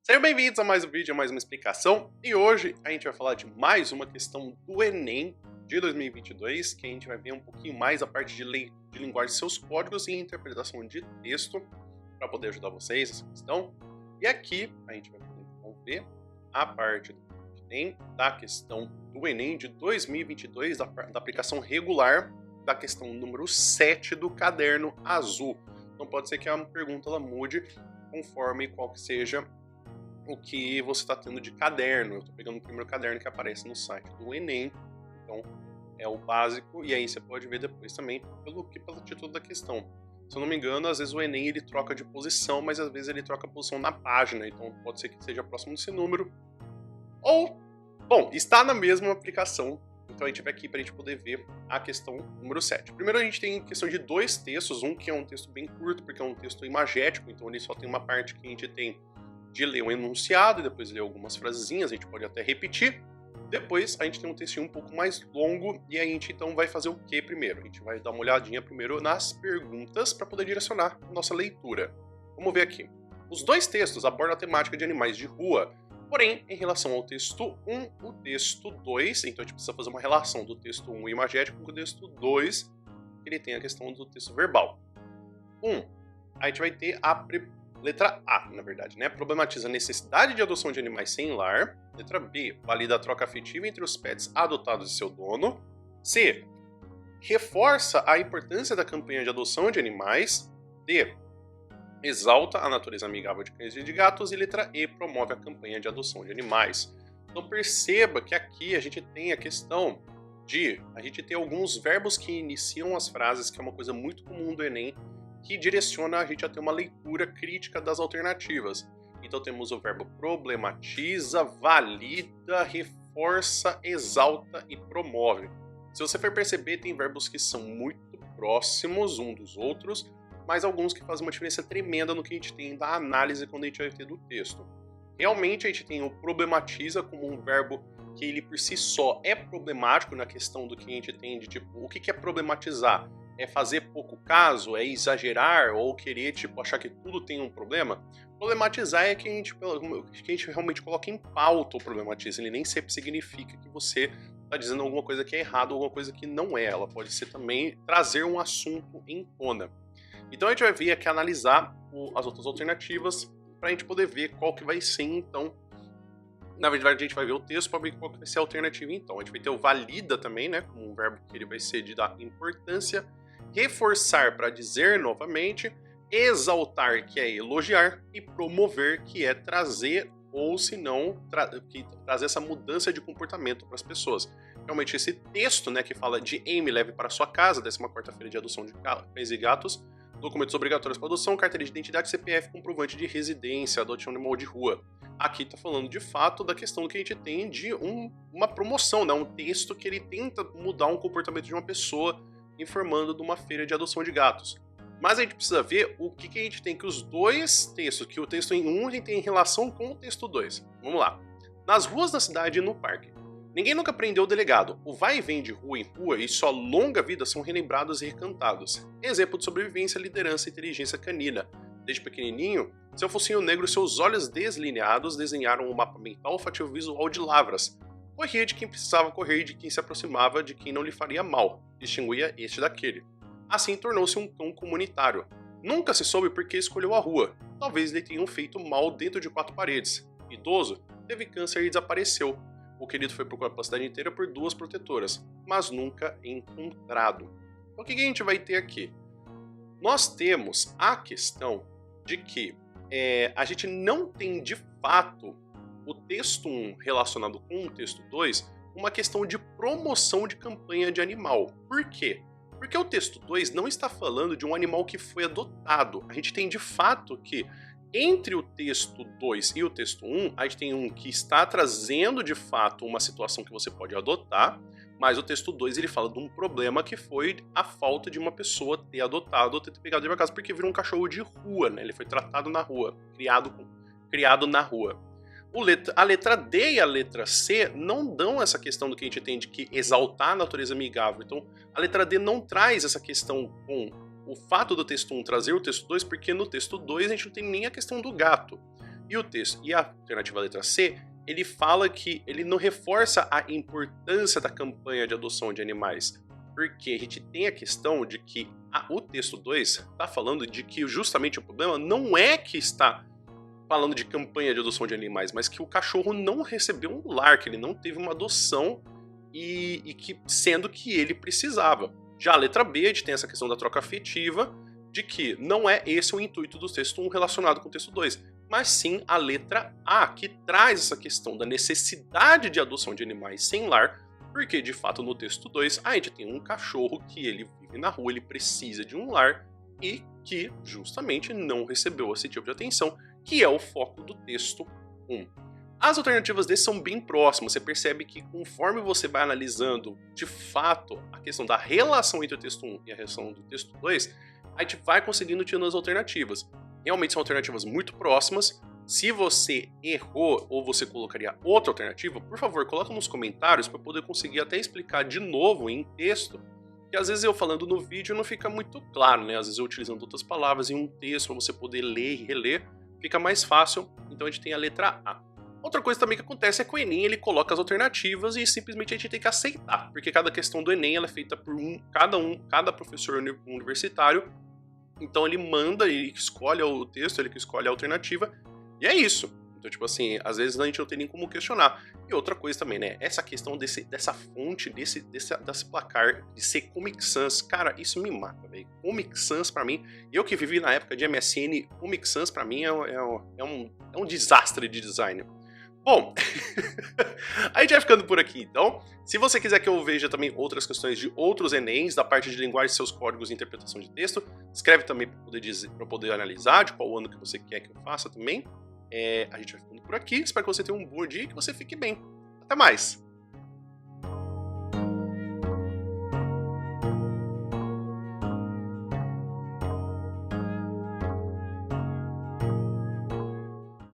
Sejam bem-vindos a mais um vídeo, a mais uma explicação. E hoje a gente vai falar de mais uma questão do Enem de 2022, que a gente vai ver um pouquinho mais a parte de linguagem de seus códigos e interpretação de texto para poder ajudar vocês nessa questão. E aqui a gente vai poder então ver a parte da questão do Enem de 2022, da aplicação regular da questão número 7 do caderno azul. Então pode ser que a pergunta ela mude conforme qual que seja o que você está tendo de caderno. Eu estou pegando o primeiro caderno que aparece no site do Enem, então é o básico, e aí você pode ver depois também pelo título da questão. Se eu não me engano, às vezes o Enem ele troca de posição, mas às vezes ele troca a posição na página, então pode ser que seja próximo desse número, ou, bom, está na mesma aplicação. Então a gente vai aqui para a gente poder ver a questão número 7. Primeiro a gente tem a questão de dois textos, um que é um texto bem curto, porque é um texto imagético, então ele só tem uma parte que a gente tem de ler um enunciado e depois ler algumas frasezinhas, a gente pode até repetir. Depois a gente tem um textinho um pouco mais longo e a gente então vai fazer o que primeiro? A gente vai dar uma olhadinha primeiro nas perguntas para poder direcionar a nossa leitura. Vamos ver aqui. Os dois textos abordam a temática de animais de rua, porém, em relação ao texto 1, o texto 2, então a gente precisa fazer uma relação do texto 1 imagético com o texto 2, ele tem a questão do texto verbal. 1, a gente vai ter a letra A, na verdade, né? Problematiza a necessidade de adoção de animais sem lar. Letra B, valida a troca afetiva entre os pets adotados e seu dono. C, reforça a importância da campanha de adoção de animais. D, exalta a natureza amigável de cães e de gatos. E letra E, promove a campanha de adoção de animais. Então perceba que aqui a gente tem a questão de a gente ter alguns verbos que iniciam as frases, que é uma coisa muito comum do Enem, que direciona a gente a ter uma leitura crítica das alternativas. Então temos o verbo problematiza, valida, reforça, exalta e promove. Se você for perceber, tem verbos que são muito próximos um dos outros, mas alguns que fazem uma diferença tremenda no que a gente tem da análise quando a gente vai ter do texto. Realmente a gente tem o problematiza como um verbo que ele por si só é problemático na questão do que a gente tem de tipo, o que é problematizar? É fazer pouco caso, é exagerar ou querer tipo, achar que tudo tem um problema. Problematizar é que a gente realmente coloca em pauta o problematiza. Ele nem sempre significa que você está dizendo alguma coisa que é errado ou alguma coisa que não é. Ela pode ser também trazer um assunto em tona. Então a gente vai vir aqui analisar as outras alternativas para a gente poder ver qual que vai ser então. Na verdade, a gente vai ver o texto para ver qual que vai ser a alternativa então. A gente vai ter o valida também, né, como um verbo que ele vai ser de dar importância. Reforçar para dizer novamente, exaltar que é elogiar e promover que é trazer ou se não trazer essa mudança de comportamento para as pessoas. Realmente esse texto, né, que fala de Amy leve para sua casa, 14ª de adoção de cães e gatos, documentos obrigatórios para adoção, carteira de identidade, CPF, comprovante de residência, adote um animal de rua. Aqui está falando de fato da questão que a gente tem de uma promoção, né, um texto que ele tenta mudar um comportamento de uma pessoa informando de uma feira de adoção de gatos. Mas a gente precisa ver o que a gente tem, que os dois textos, que o texto em 1 a gente tem em relação com o texto 2. Vamos lá. Nas ruas da cidade e no parque. Ninguém nunca prendeu o delegado. O vai e vem de rua em rua e sua longa vida são relembrados e recantados. Exemplo de sobrevivência, liderança e inteligência canina. Desde pequenininho, seu focinho negro e seus olhos deslineados desenharam um mapa mental olfativo visual de lavras. Corria de quem precisava correr e de quem se aproximava de quem não lhe faria mal. Distinguia este daquele. Assim tornou-se um cão comunitário. Nunca se soube por que escolheu a rua. Talvez lhe tenham feito mal dentro de 4 paredes. Idoso, teve câncer e desapareceu. O querido foi procurado pela cidade inteira por 2 protetoras, mas nunca encontrado. Então o que a gente vai ter aqui? Nós temos a questão de que a gente não tem de fato o texto 1 relacionado com o texto 2 uma questão de promoção de campanha de animal. Por quê? Porque o texto 2 não está falando de um animal que foi adotado. A gente tem de fato que entre o texto 2 e o texto 1, a gente tem um que está trazendo de fato uma situação que você pode adotar, mas o texto 2 ele fala de um problema que foi a falta de uma pessoa ter adotado ou ter pegado ele para casa, porque virou um cachorro de rua, né? Ele foi tratado na rua, criado na rua. A letra D e a letra C não dão essa questão do que a gente tem de que exaltar a natureza amigável. Então, a letra D não traz essa questão com o fato do texto 1 trazer o texto 2, porque no texto 2 a gente não tem nem a questão do gato. E o texto e a alternativa letra C, ele fala que ele não reforça a importância da campanha de adoção de animais, porque a gente tem a questão de que o texto 2 está falando de que justamente o problema não é que está falando de campanha de adoção de animais, mas que o cachorro não recebeu um lar, que ele não teve uma adoção e que sendo que ele precisava. Já a letra B, a gente tem essa questão da troca afetiva, de que não é esse o intuito do texto 1 relacionado com o texto 2, mas sim a letra A, que traz essa questão da necessidade de adoção de animais sem lar, porque de fato no texto 2 a gente tem um cachorro que ele vive na rua, ele precisa de um lar e que justamente não recebeu esse tipo de atenção, que é o foco do texto 1. As alternativas desses são bem próximas, você percebe que conforme você vai analisando de fato a questão da relação entre o texto 1 e a relação do texto 2, a gente vai conseguindo tirando as alternativas. Realmente são alternativas muito próximas. Se você errou ou você colocaria outra alternativa, por favor, coloca nos comentários para poder conseguir até explicar de novo em texto, que às vezes eu falando no vídeo não fica muito claro, né? Às vezes eu utilizando outras palavras em um texto para você poder ler e reler, fica mais fácil. Então a gente tem a letra A. Outra coisa também que acontece é que o Enem ele coloca as alternativas e simplesmente a gente tem que aceitar, porque cada questão do Enem ela é feita por cada professor universitário. Então ele manda, ele escolhe o texto, ele que escolhe a alternativa, e é isso. Então, tipo assim, às vezes a gente não tem nem como questionar. E outra coisa também, né? Essa questão dessa fonte, desse placar de ser Comic Sans, cara, isso me mata, velho. Comic Sans pra mim, eu que vivi na época de MSN, Comic Sans pra mim é um desastre de design. Bom, a gente vai ficando por aqui, então. Se você quiser que eu veja também outras questões de outros Enems, da parte de linguagem, seus códigos e interpretação de texto, escreve também para poder analisar de qual ano que você quer que eu faça também. A gente vai ficando por aqui, espero que você tenha um bom dia e que você fique bem. Até mais!